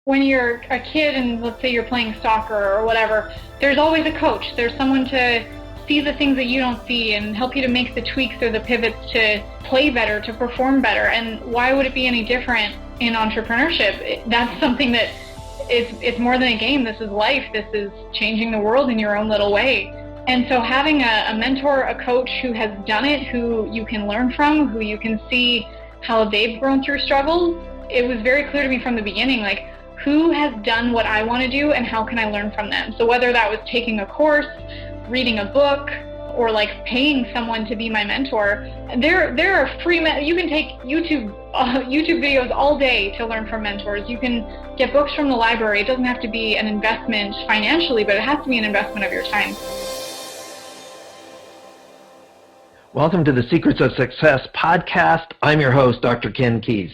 when you're a kid and let's say you're playing soccer or whatever, there's always a coach. There's someone to see the things that you don't see and help you to make the tweaks or the pivots to play better, to perform better. And why would it be any different in entrepreneurship? That's something that it's more than a game. This is life. This is changing the world in your own little way. And so having a mentor, a coach who has done it, who you can learn from, who you can see how they've grown through struggles, it was very clear to me from the beginning, like, who has done what I want to do and how can I learn from them? So whether that was taking a course, reading a book, or like paying someone to be my mentor, there are free, you can take YouTube videos all day to learn from mentors. You can get books from the library. It doesn't have to be an investment financially, but it has to be an investment of your time. Welcome to the Secrets of Success podcast. I'm your host, Dr. Ken Keys.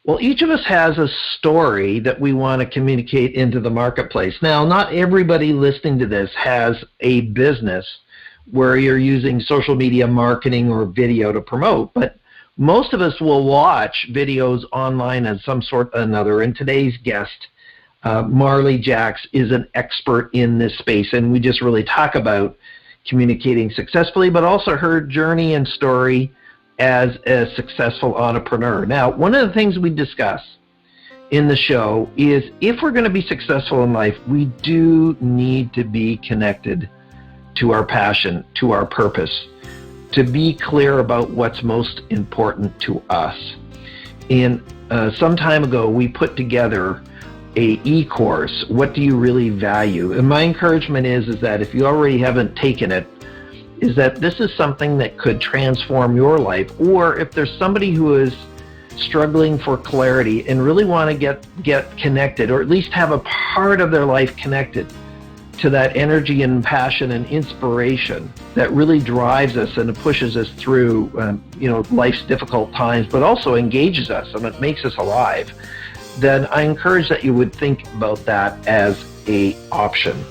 Well, each of us has a story that we want to communicate into the marketplace. Now, not everybody listening to this has a business where you're using social media marketing or video to promote, but most of us will watch videos online of some sort or another. And today's guest, Marley Jaxx, is an expert in this space, and we just really talk about communicating successfully, but also her journey and story as a successful entrepreneur. Now, one of the things we discuss in the show is if we're going to be successful in life, we do need to be connected to our passion, to our purpose, to be clear about what's most important to us. And some time ago, we put together a e-course, What Do You Really Value? And my encouragement is that if you already haven't taken it, is that this is something that could transform your life, or if there's somebody who is struggling for clarity and really want to get connected, or at least have a part of their life connected to that energy and passion and inspiration that really drives us and pushes us through life's difficult times, but also engages us and it makes us alive, then I encourage that you would think about that as an option.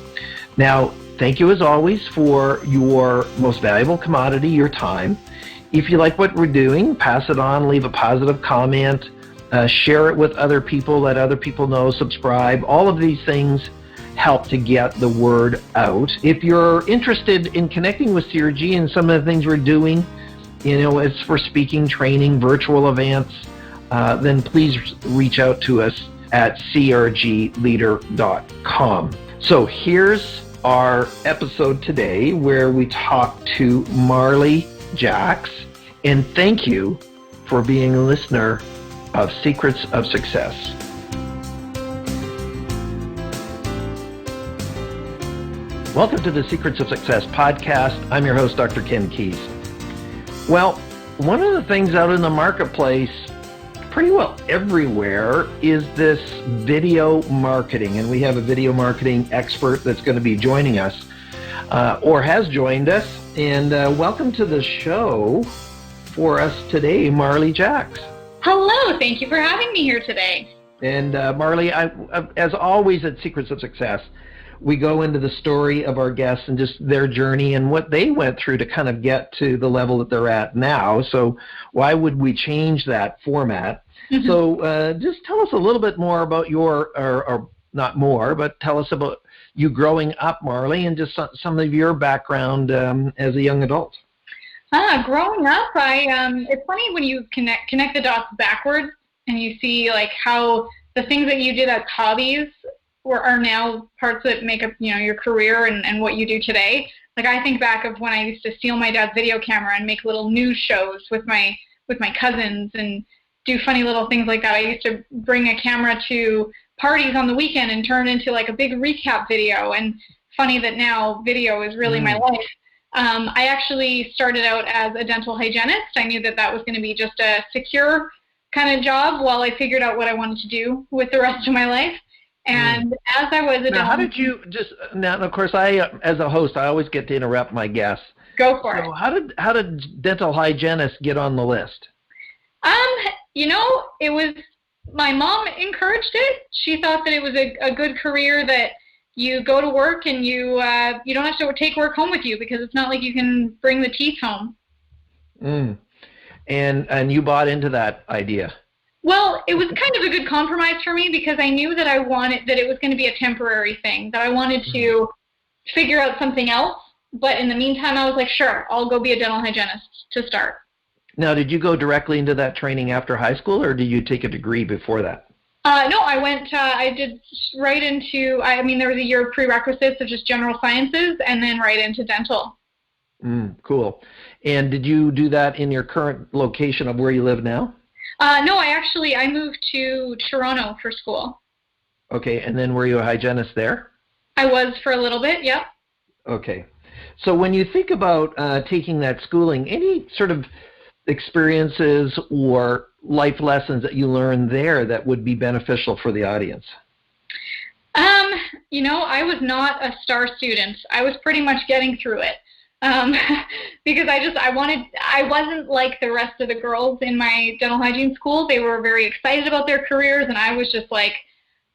Now, thank you as always for your most valuable commodity, your time. If you like what we're doing, pass it on, leave a positive comment, share it with other people, let other people know, subscribe. All of these things help to get the word out. If you're interested in connecting with CRG and some of the things we're doing, as for speaking, training, virtual events, then please reach out to us at crgleader.com. So here's our episode today where we talk to Marley Jaxx, and thank you for being a listener of Secrets of Success. Welcome to the Secrets of Success podcast. I'm your host, Dr. Ken Keys. Well, one of the things out in the marketplace pretty well everywhere is this video marketing, and we have a video marketing expert that's going to be joining us or has joined us, and welcome to the show for us today, Marley Jaxx. Hello, thank you for having me here today. And Marley, as always at Secrets of Success, we go into the story of our guests and just their journey and what they went through to kind of get to the level that they're at now. So why would we change that format? Mm-hmm. So just tell us a little bit more about or not more, but tell us about you growing up, Marley, and just some of your background as a young adult. Growing up, it's funny when you connect the dots backwards and you see like how the things that you did as hobbies are now parts that make up your career and what you do today. Like I think back of when I used to steal my dad's video camera and make little news shows with my cousins and do funny little things like that. I used to bring a camera to parties on the weekend and turn into like a big recap video. And funny that now video is really my life. I actually started out as a dental hygienist. I knew that was going to be just a secure kind of job while I figured out what I wanted to do with the rest of my life. And as I was a now, how did you now, of course, I, as a host, I always get to interrupt my guests. Go for it. How did dental hygienists get on the list? It was my mom encouraged it. She thought that it was a good career, that you go to work and you don't have to take work home with you because it's not like you can bring the teeth home. And you bought into that idea? Well, it was kind of a good compromise for me because I knew that that it was going to be a temporary thing, that I wanted to figure out something else. But in the meantime, I was like, sure, I'll go be a dental hygienist to start. Now, did you go directly into that training after high school, or did you take a degree before that? No, I did right into, there was a year of prerequisites of just general sciences and then right into dental. Cool. And did you do that in your current location of where you live now? No, I moved to Toronto for school. Okay, and then were you a hygienist there? I was for a little bit, yep. Okay. So when you think about taking that schooling, any sort of experiences or life lessons that you learned there that would be beneficial for the audience? I was not a star student. I was pretty much getting through it. Because I wasn't like the rest of the girls in my dental hygiene school. They were very excited about their careers, and I was just like,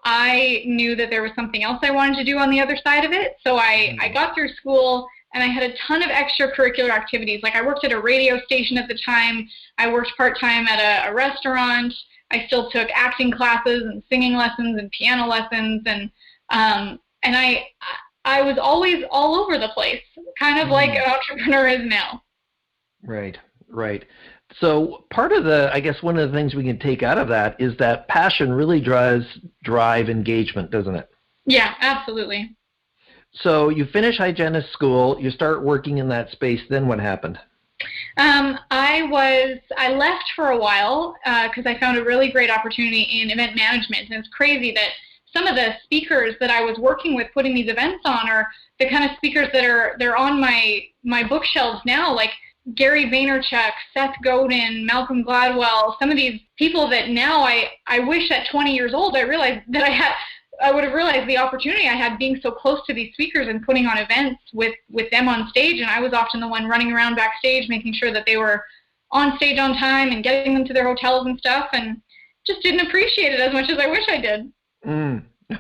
I knew that there was something else I wanted to do on the other side of it. So I got through school, and I had a ton of extracurricular activities. Like I worked at a radio station at the time. I worked part-time at a restaurant. I still took acting classes and singing lessons and piano lessons, and I was always all over the place, kind of like an entrepreneur is now. Right. So part of one of the things we can take out of that is that passion really drive engagement, doesn't it? Yeah, absolutely. So you finish hygienist school, you start working in that space, then what happened? I left for a while because I found a really great opportunity in event management, and it's crazy that some of the speakers that I was working with putting these events on are the kind of speakers they're on my bookshelves now, like Gary Vaynerchuk, Seth Godin, Malcolm Gladwell, some of these people that now I wish at 20 years old I realized that I would have realized the opportunity I had being so close to these speakers and putting on events with them on stage, and I was often the one running around backstage making sure that they were on stage on time and getting them to their hotels and stuff, and just didn't appreciate it as much as I wish I did.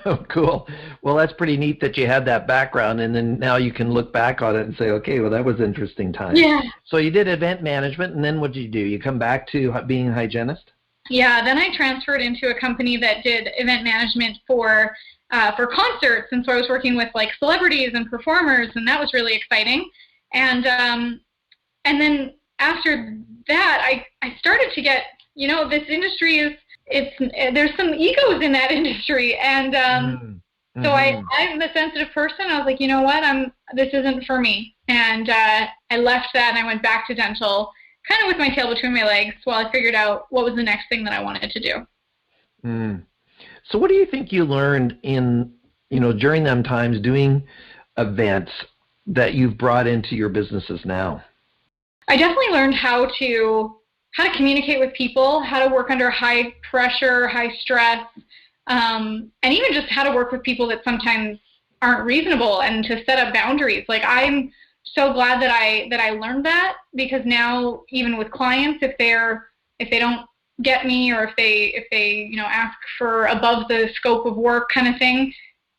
Oh, cool. Well, that's pretty neat that you had that background, and then now you can look back on it and say, okay, well, that was an interesting time. Yeah. So you did event management, and then what did you do? You come back to being a hygienist? Yeah, then I transferred into a company that did event management for concerts, and so I was working with like celebrities and performers, and that was really exciting. And then after that, I started to get, this industry there's some egos in that industry, and so I'm a sensitive person. I was like, you know what, this isn't for me, and I left that and I went back to dental, kind of with my tail between my legs, while I figured out what was the next thing that I wanted to do. So what do you think you learned during them times doing events that you've brought into your businesses now? I definitely learned how to communicate with people, how to work under high pressure, high stress, and even just how to work with people that sometimes aren't reasonable, and to set up boundaries. Like, I'm so glad that I learned that, because now even with clients, if they don't get me, or if they ask for above the scope of work kind of thing,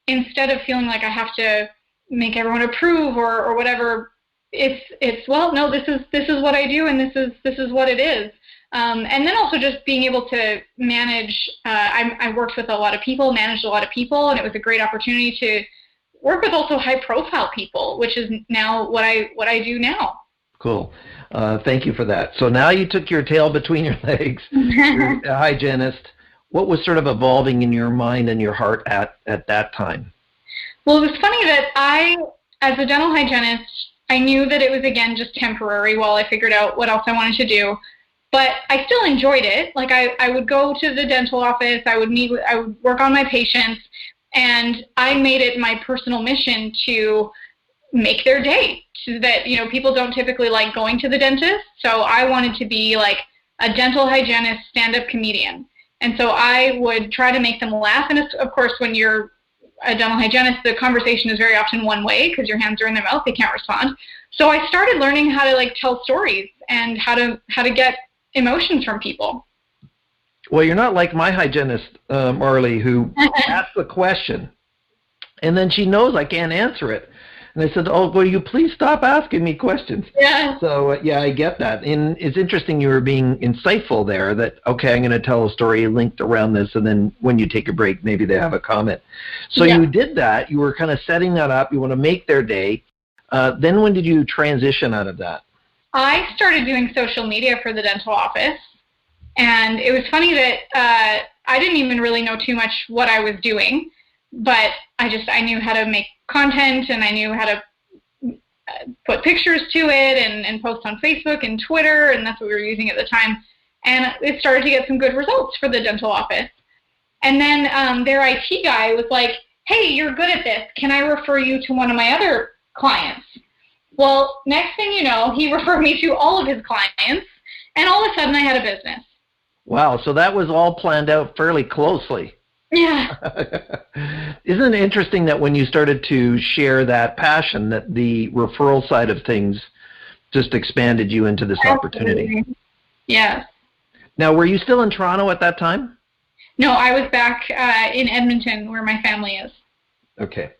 instead of feeling like I have to make everyone approve or whatever, it's well, no, this is what I do, and this is what it is. And then also just being able to manage. I worked with a lot of people, managed a lot of people, and it was a great opportunity to work with also high-profile people, which is now what I do now. Cool. Thank you for that. So now you took your tail between your legs. You're a hygienist. What was sort of evolving in your mind and your heart at that time? Well, it was funny that as a dental hygienist, I knew that it was, again, just temporary while I figured out what else I wanted to do. But I still enjoyed it. Like, I would go to the dental office, I would work on my patients, and I made it my personal mission to make their day, so that, people don't typically like going to the dentist. So I wanted to be like a dental hygienist stand-up comedian. And so I would try to make them laugh. And of course, when you're a dental hygienist, the conversation is very often one way, because your hands are in their mouth, they can't respond. So I started learning how to tell stories and how to get emotions from people. Well, you're not like my hygienist, Marley, who asks a question and then she knows I can't answer it. And I said, oh, will you please stop asking me questions? Yeah. So, yeah, I get that. And it's interesting you were being insightful there that, okay, I'm going to tell a story linked around this, and then when you take a break, maybe they have a comment. So you did that. You were kind of setting that up. You want to make their day. Then when did you transition out of that? I started doing social media for the dental office. And it was funny that I didn't even really know too much what I was doing, but I knew how to make content, and I knew how to put pictures to it and post on Facebook and Twitter, and that's what we were using at the time. And it started to get some good results for the dental office. And then their IT guy was like, hey, you're good at this. Can I refer you to one of my other clients? Well, next thing you know, he referred me to all of his clients, and all of a sudden I had a business. Wow, so that was all planned out fairly closely. Yeah. Isn't it interesting that when you started to share that passion, that the referral side of things just expanded you into this opportunity? Yeah. Now, were you still in Toronto at that time? No, I was back in Edmonton, where my family is. Okay.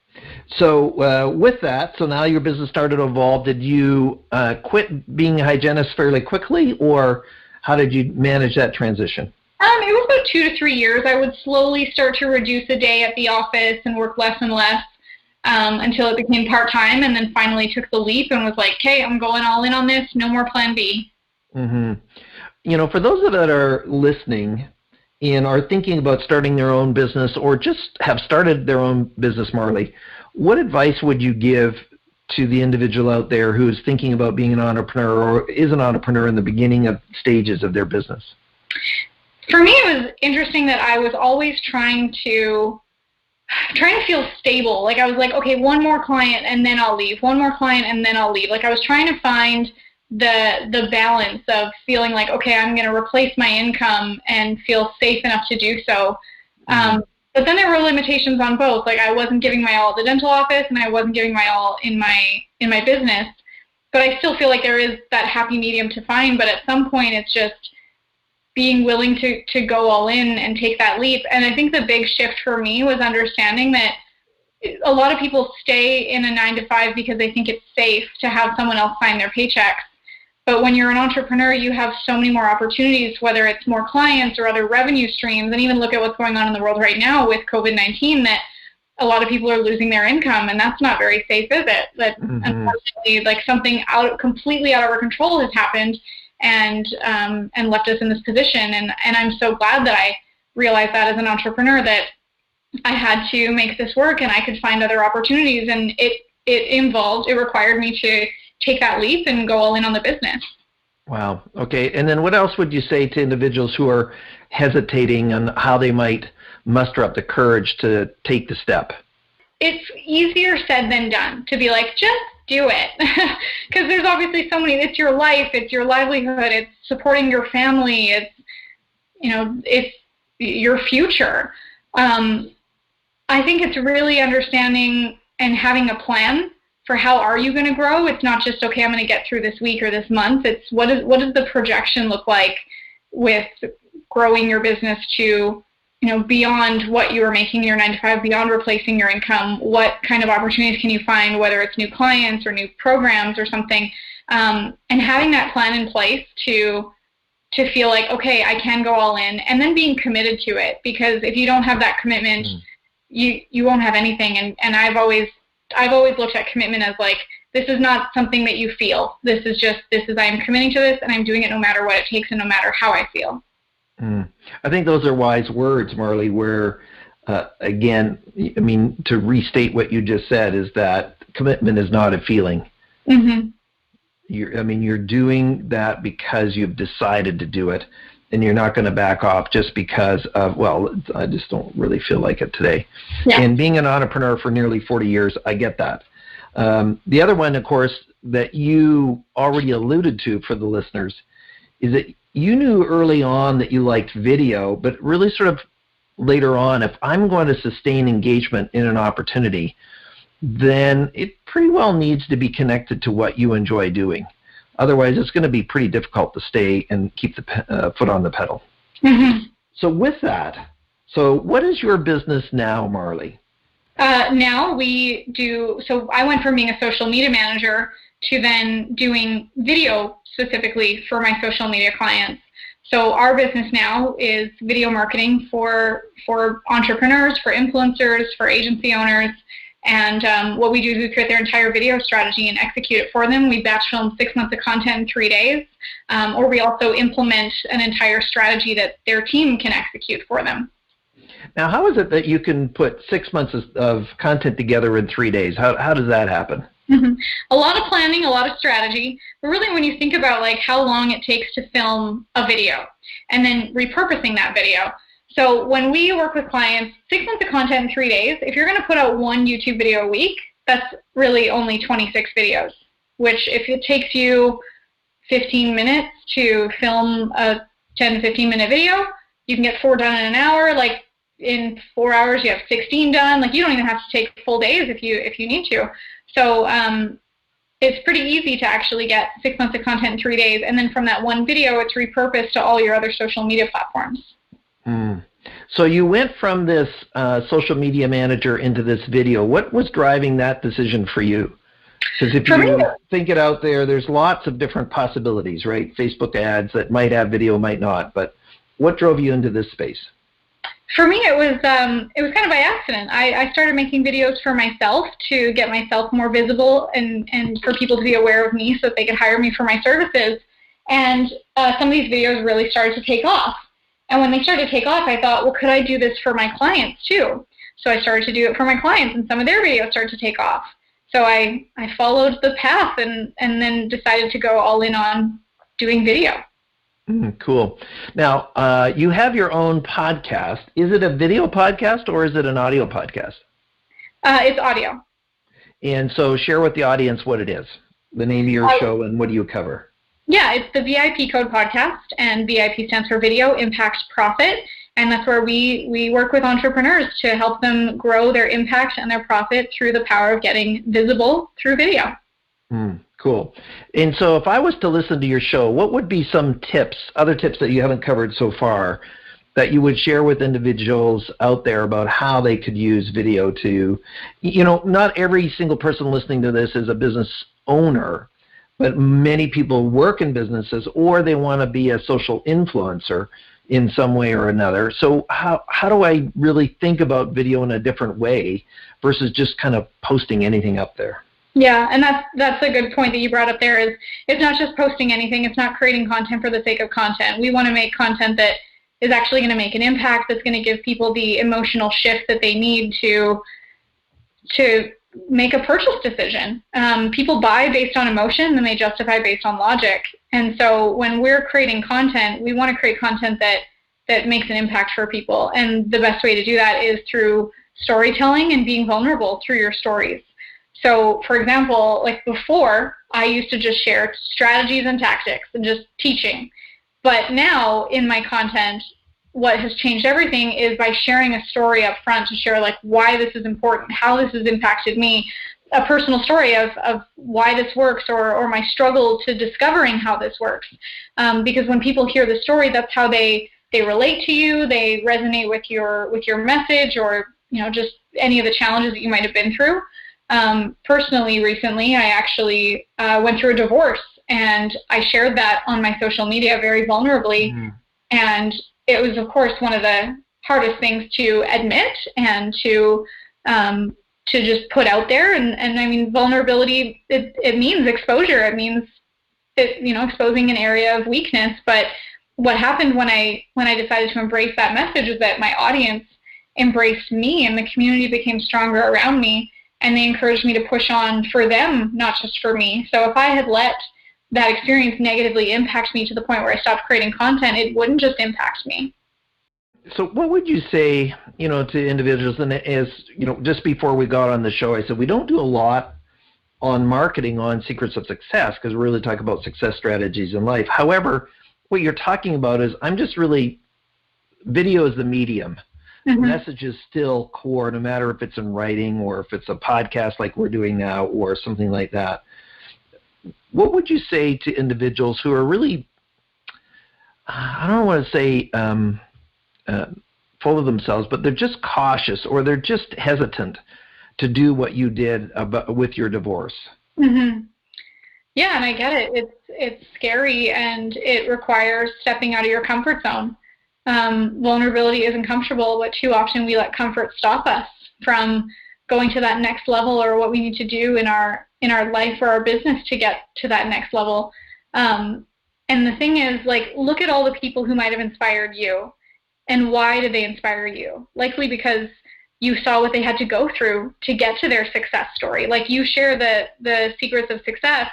So with that, so now your business started to evolve. Did you quit being a hygienist fairly quickly, or how did you manage that transition? It was about 2 to 3 years. I would slowly start to reduce a day at the office and work less and less until it became part-time, and then finally took the leap and was like, okay, I'm going all in on this, no more plan B. Mm-hmm. You know, for those that are listening and are thinking about starting their own business or just have started their own business, Marley, what advice would you give to the individual out there who is thinking about being an entrepreneur or is an entrepreneur in the beginning of stages of their business? For me, it was interesting that I was always trying to feel stable. Like I was like, okay, one more client and then I'll leave. One more client and then I'll leave. Like I was trying to find the balance of feeling like, okay, I'm going to replace my income and feel safe enough to do so. But then there were limitations on both. Like I wasn't giving my all at the dental office, and I wasn't giving my all in my business. But I still feel like there is that happy medium to find. But at some point, it's just being willing to go all in and take that leap. And I think the big shift for me was understanding that a lot of people stay in a 9-to-5 because they think it's safe to have someone else sign their paychecks. But when you're an entrepreneur, you have so many more opportunities, whether it's more clients or other revenue streams. And even look at what's going on in the world right now with COVID-19, that a lot of people are losing their income, and that's not very safe, is it? That unfortunately, like something completely out of our control has happened and left us in this position. And I'm so glad that I realized that as an entrepreneur, that I had to make this work and I could find other opportunities. And it required me to take that leap and go all in on the business. Wow. Okay. And then what else would you say to individuals who are hesitating on how they might muster up the courage to take the step? It's easier said than done to be like, just do it. Because there's obviously so many, it's your life, it's your livelihood, it's supporting your family, it's your future. I think it's really understanding and having a plan for how are you going to grow. It's not just, okay, I'm going to get through this week or this month. It's what does the projection look like with growing your business to, beyond what you were making in your 9-to-5, beyond replacing your income. What kind of opportunities can you find, whether it's new clients or new programs or something, and having that plan in place to feel like, okay, I can go all in, and then being committed to it. Because if you don't have that commitment, you won't have anything. And I've always looked at commitment as like, this is not something that you feel. This is I'm committing to this, and I'm doing it no matter what it takes and no matter how I feel. I think those are wise words, Marley, where, again, I mean, to restate what you just said, is that commitment is not a feeling. Mm-hmm. You're doing that because you've decided to do it, and you're not going to back off just because of, well, I just don't really feel like it today. Yeah. And being an entrepreneur for nearly 40 years, I get that. The other one, of course, that you already alluded to for the listeners is that you knew early on that you liked video, but really sort of later on, if I'm going to sustain engagement in an opportunity, then it pretty well needs to be connected to what you enjoy doing. Otherwise, it's going to be pretty difficult to stay and keep the foot on the pedal. Mm-hmm. So with that, what is your business now, Marley? Now we do, so I went from being a social media manager to then doing video specifically for my social media clients. So our business now is video marketing for entrepreneurs, for influencers, for agency owners. And what we do is we create their entire video strategy and execute it for them. We batch film 6 months of content in 3 days, or we also implement an entire strategy that their team can execute for them. Now, how is it that you can put 6 months of content together in 3 days? How does that happen? Mm-hmm. A lot of planning, a lot of strategy, but really when you think about like how long it takes to film a video and then repurposing that video. So when we work with clients, 6 months of content in 3 days, if you're going to put out one YouTube video a week, that's really only 26 videos, which if it takes you 15 minutes to film a 10 to 15 minute video, you can get 4 done in an hour. Like in 4 hours, you have 16 done. Like you don't even have to take full days if you need to. So it's pretty easy to actually get 6 months of content in 3 days, and then from that one video, it's repurposed to all your other social media platforms. So you went from this social media manager into this video. What was driving that decision for you? Because if you think it out there, there's lots of different possibilities, right? Facebook ads that might have video, might not. But what drove you into this space? For me, it was kind of by accident. I started making videos for myself to get myself more visible and for people to be aware of me so that they could hire me for my services. And some of these videos really started to take off. And when they started to take off, I thought, well, could I do this for my clients too? So I started to do it for my clients, and some of their videos started to take off. So I followed the path and then decided to go all in on doing video. Cool. Now, you have your own podcast. Is it a video podcast or is it an audio podcast? It's audio. And so share with the audience what it is, the name of your show, and what do you cover? Yeah, it's the VIP Code Podcast, and VIP stands for Video Impact Profit, and that's where we work with entrepreneurs to help them grow their impact and their profit through the power of getting visible through video. Cool. And so if I was to listen to your show, what would be some tips, other tips that you haven't covered so far, that you would share with individuals out there about how they could use video to, not every single person listening to this is a business owner, but many people work in businesses or they want to be a social influencer in some way or another. So how do I really think about video in a different way versus just kind of posting anything up there? Yeah, and that's a good point that you brought up there. Is it's not just posting anything. It's not creating content for the sake of content. We want to make content that is actually going to make an impact, that's going to give people the emotional shift that they need to make a purchase decision. People buy based on emotion, and they justify based on logic. And so when we're creating content, we want to create content that makes an impact for people. And the best way to do that is through storytelling and being vulnerable through your stories. So, for example, like before, I used to just share strategies and tactics and just teaching. But now in my content, what has changed everything is by sharing a story up front to share like why this is important, how this has impacted me, a personal story of why this works or my struggle to discovering how this works. Because when people hear the story, that's how they relate to you, they resonate with your message, or just any of the challenges that you might have been through. Personally, recently, I actually went through a divorce, and I shared that on my social media very vulnerably. And it was, of course, one of the hardest things to admit and to just put out there. And I mean, vulnerability, it means exposure. It means exposing an area of weakness. But what happened when I decided to embrace that message is that my audience embraced me, and the community became stronger around me. And they encouraged me to push on for them, not just for me. So if I had let that experience negatively impact me to the point where I stopped creating content, it wouldn't just impact me. So what would you say, to individuals, and as, just before we got on the show, I said we don't do a lot on marketing on Secrets of Success because we're really talking about success strategies in life. However, what you're talking about is video is the medium. The message is still core, no matter if it's in writing or if it's a podcast like we're doing now or something like that. What would you say to individuals who are really, I don't want to say full of themselves, but they're just cautious or they're just hesitant to do what you did with your divorce. Mm-hmm. Yeah, and I get it. It's scary, and it requires stepping out of your comfort zone. Vulnerability isn't comfortable, but too often we let comfort stop us from going to that next level, or what we need to do in our life or our business to get to that next level. And the thing is, like, look at all the people who might have inspired you, and why did they inspire you? Likely because you saw what they had to go through to get to their success story. Like, you share the secrets of success,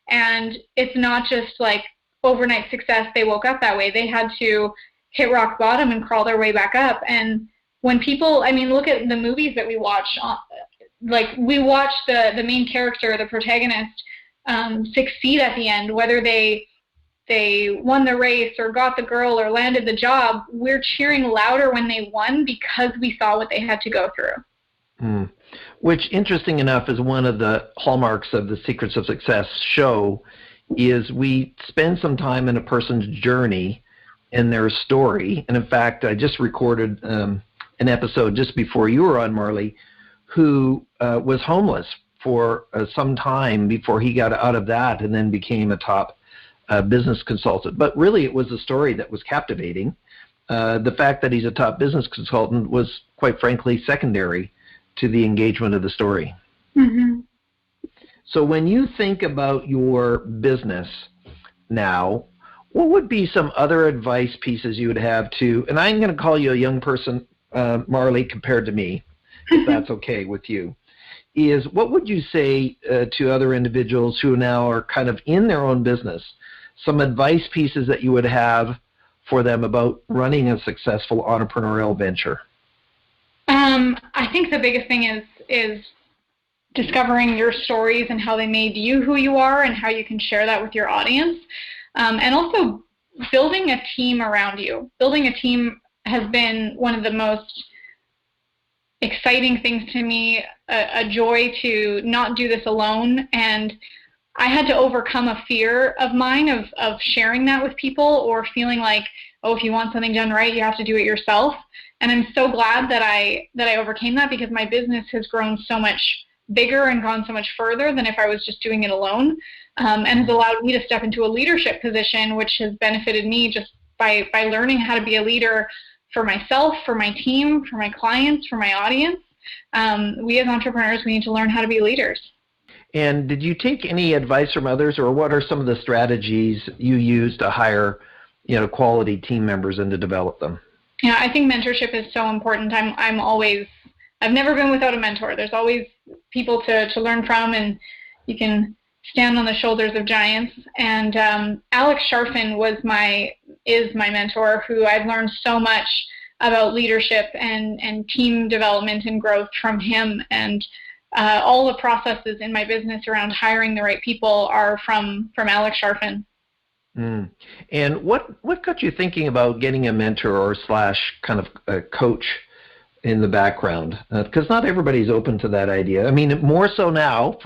and it's not just like overnight success. They woke up that way. They had to hit rock bottom and crawl their way back up. And when people, I mean, look at the movies that we watch. Like, we watch the main character, the protagonist, succeed at the end, whether they won the race or got the girl or landed the job. We're cheering louder when they won because we saw what they had to go through. Which, interesting enough, is one of the hallmarks of the Secrets of Success show, is we spend some time in a person's journey and their story. And in fact, I just recorded an episode just before you were on, Marley, who was homeless for some time before he got out of that and then became a top business consultant. But really, it was a story that was captivating. The fact that he's a top business consultant was, quite frankly, secondary to the engagement of the story. Mm-hmm. So when you think about your business now, what would be some other advice pieces you would have to, and I'm going to call you a young person, Marley, compared to me, if that's okay with you, is what would you say to other individuals who now are kind of in their own business, some advice pieces that you would have for them about running a successful entrepreneurial venture? I think the biggest thing is discovering your stories and how they made you who you are, and how you can share that with your audience. And also building a team around you. Building a team has been one of the most exciting things to me, a joy to not do this alone. And I had to overcome a fear of mine of sharing that with people, or feeling like, oh, if you want something done right, you have to do it yourself. And I'm so glad that I overcame that, because my business has grown so much bigger and gone so much further than if I was just doing it alone, and has allowed me to step into a leadership position, which has benefited me just by learning how to be a leader for myself, for my team, for my clients, for my audience. We as entrepreneurs, we need to learn how to be leaders. And did you take any advice from others, or what are some of the strategies you use to hire, quality team members and to develop them? Yeah, I think mentorship is so important. I've never been without a mentor. There's always people to learn from, and you can stand on the shoulders of giants. And Alex Sharfin is my mentor, who I've learned so much about leadership and team development and growth from him. And all the processes in my business around hiring the right people are from Alex Sharfin. And what got you thinking about getting a mentor or / kind of a coach in the background? Because not everybody's open to that idea. I mean, more so now.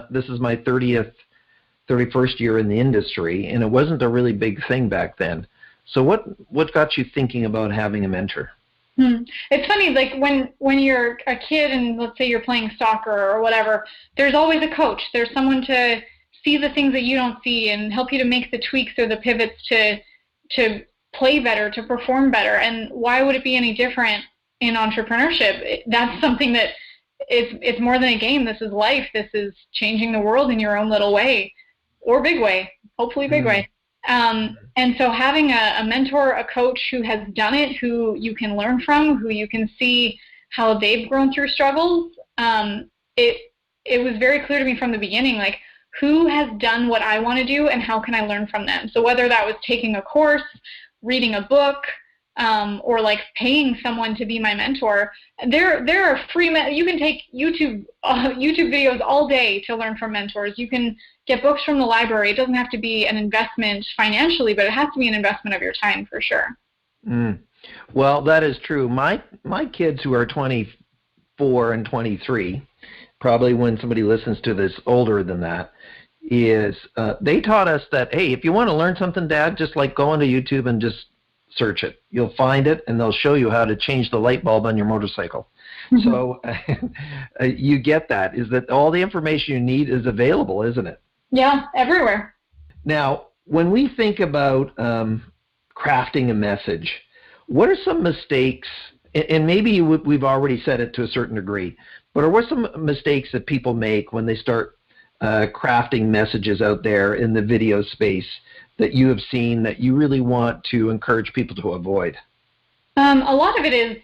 This is my 31st year in the industry, and it wasn't a really big thing back then. So what got you thinking about having a mentor? It's funny, like when you're a kid and let's say you're playing soccer or whatever, there's always a coach. There's someone to see the things that you don't see and help you to make the tweaks or the pivots to play better, to perform better. And why would it be any different in entrepreneurship? That's something that it's more than a game. This is life. This is changing the world in your own little way, or big way, hopefully big way. And so having a mentor, a coach who has done it, who you can learn from, who you can see how they've grown through struggles, it was very clear to me from the beginning, like, who has done what I want to do and how can I learn from them? So whether that was taking a course, reading a book, or like paying someone to be my mentor, there are free. You can take YouTube videos all day to learn from mentors. You can get books from the library. It doesn't have to be an investment financially, but it has to be an investment of your time for sure. Well, that is true. My kids, who are 24 and 23, probably when somebody listens to this older than that, is they taught us that, hey, if you want to learn something, Dad, just like go onto YouTube and just search it. You'll find it, and they'll show you how to change the light bulb on your motorcycle. So you get that, is that all the information you need is available, isn't it? Yeah, everywhere. Now, when we think about crafting a message, what are some mistakes, and maybe we've already said it to a certain degree, but what are some mistakes that people make when they start crafting messages out there in the video space that you have seen that you really want to encourage people to avoid? A lot of it is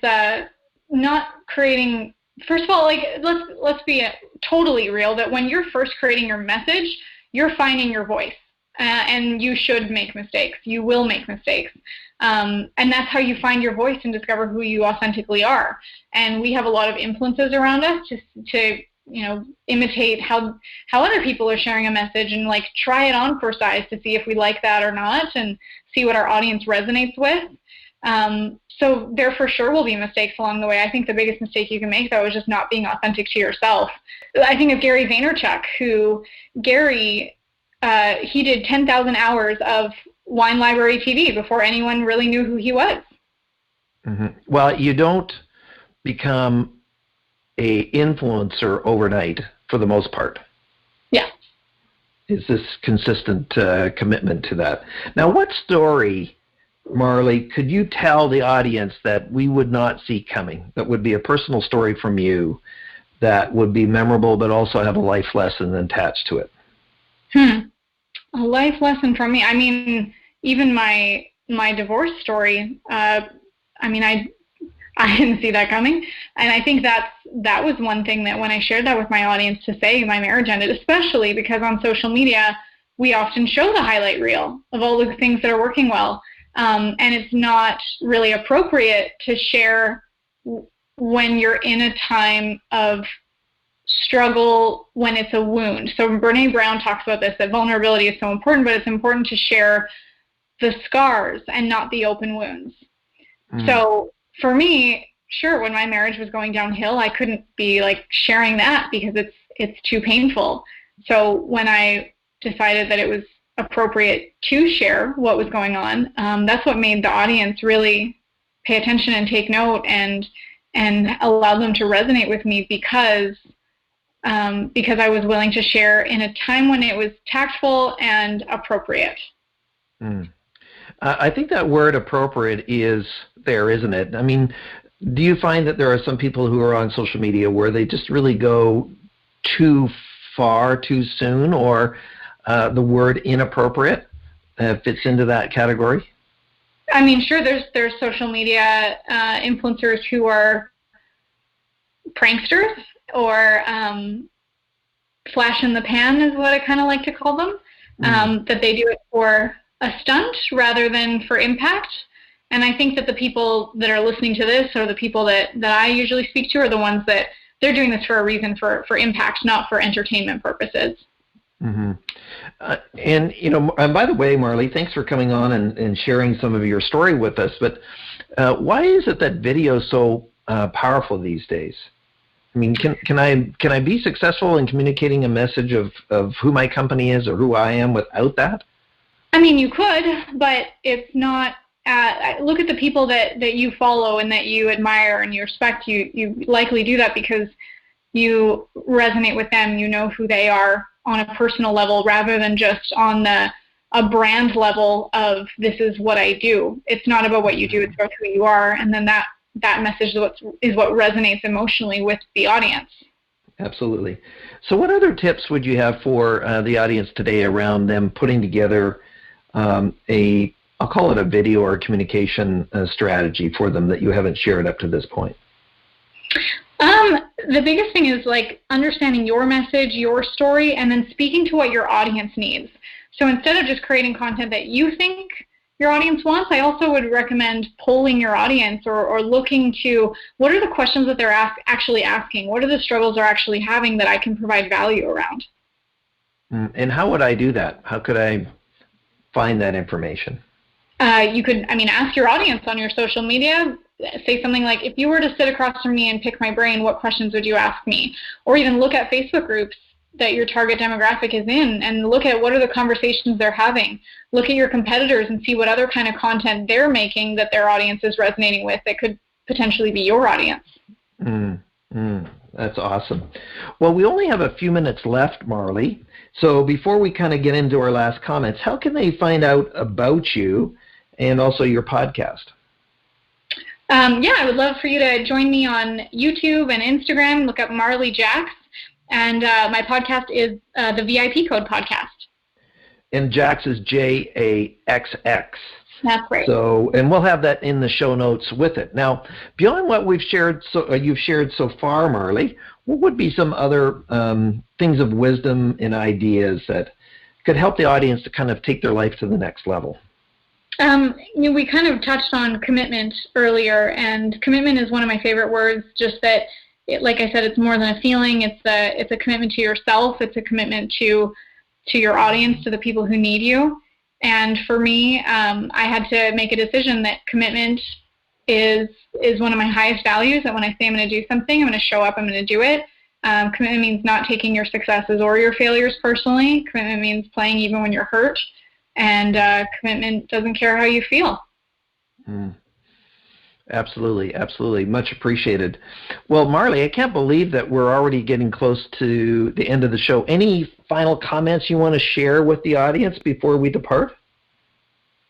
not creating. First of all, like let's be totally real. That when you're first creating your message, you're finding your voice, and you should make mistakes. You will make mistakes, and that's how you find your voice and discover who you authentically are. And we have a lot of influences around us to imitate how other people are sharing a message, and like try it on for size to see if we like that or not, and see what our audience resonates with. So there for sure will be mistakes along the way. I think the biggest mistake you can make, though, is just not being authentic to yourself. I think of Gary Vaynerchuk, he did 10,000 hours of Wine Library TV before anyone really knew who he was. Mm-hmm. Well, you don't become a influencer overnight for the most part. Yeah. Is this consistent commitment to that? Now, what story, Marley, could you tell the audience that we would not see coming, that would be a personal story from you that would be memorable but also have a life lesson attached to it? A life lesson from me? I mean, even my divorce story, I didn't see that coming. And I think that was one thing that when I shared that with my audience to say my marriage ended, especially because on social media, we often show the highlight reel of all the things that are working well. And it's not really appropriate to share when you're in a time of struggle, when it's a wound. So Brene Brown talks about this, that vulnerability is so important, but it's important to share the scars and not the open wounds. So for me, sure, when my marriage was going downhill, I couldn't be like sharing that because it's too painful. So when I decided that it was appropriate to share what was going on, that's what made the audience really pay attention and take note and allow them to resonate with me because I was willing to share in a time when it was tactful and appropriate. I think that word appropriate is there, isn't it? I mean, do you find that there are some people who are on social media where they just really go too far too soon, or the word inappropriate fits into that category? I mean, sure, there's social media influencers who are pranksters or flash in the pan is what I kind of like to call them, that they do it for a stunt rather than for impact. And I think that the people that are listening to this, or the people that I usually speak to, are the ones that they're doing this for a reason, for impact, not for entertainment purposes. Mm-hmm. And by the way, Marley, thanks for coming on and sharing some of your story with us. But why is it that video is so powerful these days? I mean, can I be successful in communicating a message of who my company is or who I am without that? I mean, you could, but it's not. Look at the people that you follow and that you admire and you respect. You likely do that because you resonate with them. You know who they are on a personal level rather than just on a brand level of this is what I do. It's not about what you do. It's about who you are. And then that message is what resonates emotionally with the audience. Absolutely. So what other tips would you have for the audience today around them putting together I'll call it a video or communication strategy for them that you haven't shared up to this point? The biggest thing is like understanding your message, your story, and then speaking to what your audience needs. So instead of just creating content that you think your audience wants, I also would recommend polling your audience or looking to what are the questions that they're actually asking? What are the struggles they're actually having that I can provide value around? And how would I do that? How could I find that information? You could, ask your audience on your social media. Say something like, if you were to sit across from me and pick my brain, what questions would you ask me? Or even look at Facebook groups that your target demographic is in and look at what are the conversations they're having. Look at your competitors and see what other kind of content they're making that their audience is resonating with that could potentially be your audience. That's awesome. Well, we only have a few minutes left, Marley. So before we kind of get into our last comments, how can they find out about you and also your podcast? I would love for you to join me on YouTube and Instagram. Look up Marley Jaxx. And my podcast is the VIP Code Podcast. And Jaxx is Jaxx. That's right. So, and we'll have that in the show notes with it. Now, beyond what you've shared so far, Marley, what would be some other things of wisdom and ideas that could help the audience to kind of take their life to the next level? We kind of touched on commitment earlier, and commitment is one of my favorite words. Just that, like I said, it's more than a feeling. It's a commitment to yourself. It's a commitment to your audience, to the people who need you. And for me, I had to make a decision that commitment is one of my highest values. That when I say I'm going to do something, I'm going to show up. I'm going to do it. Commitment means not taking your successes or your failures personally. Commitment means playing even when you're hurt. And commitment doesn't care how you feel. Absolutely, absolutely. Much appreciated. Well, Marley, I can't believe that we're already getting close to the end of the show. Any final comments you want to share with the audience before we depart?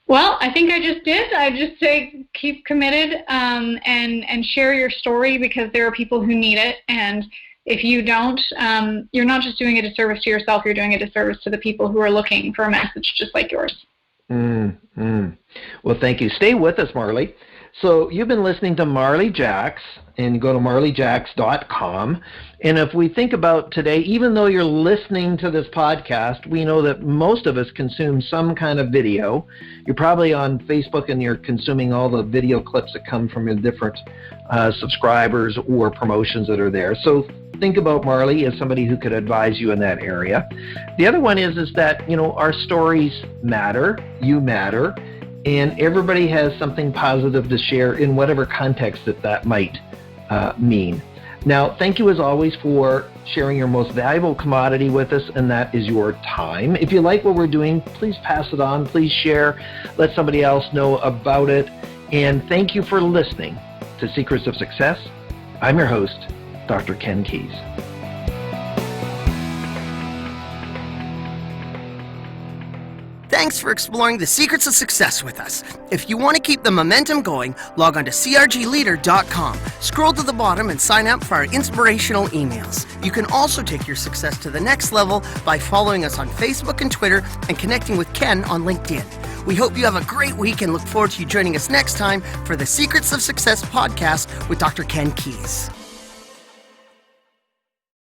Well, I think I just did. I just say keep committed and share your story, because there are people who need it. And if you don't, you're not just doing a disservice to yourself, you're doing a disservice to the people who are looking for a message just like yours. Well, thank you. Stay with us, Marley. So you've been listening to Marley Jaxx, and go to marleyjaxx.com. And if we think about today, even though you're listening to this podcast, we know that most of us consume some kind of video. You're probably on Facebook and you're consuming all the video clips that come from your different subscribers or promotions that are there. So think about Marley as somebody who could advise you in that area. The other one is that, our stories matter, you matter, and everybody has something positive to share in whatever context that might mean. Now, thank you as always for sharing your most valuable commodity with us, and that is your time. If you like what we're doing, please pass it on. Please share. Let somebody else know about it. And thank you for listening to Secrets of Success. I'm your host, Dr. Ken Keys. Thanks for exploring the secrets of success with us. If you want to keep the momentum going, log on to crgleader.com. Scroll to the bottom and sign up for our inspirational emails. You can also take your success to the next level by following us on Facebook and Twitter and connecting with Ken on LinkedIn. We hope you have a great week and look forward to you joining us next time for the Secrets of Success podcast with Dr. Ken Keys.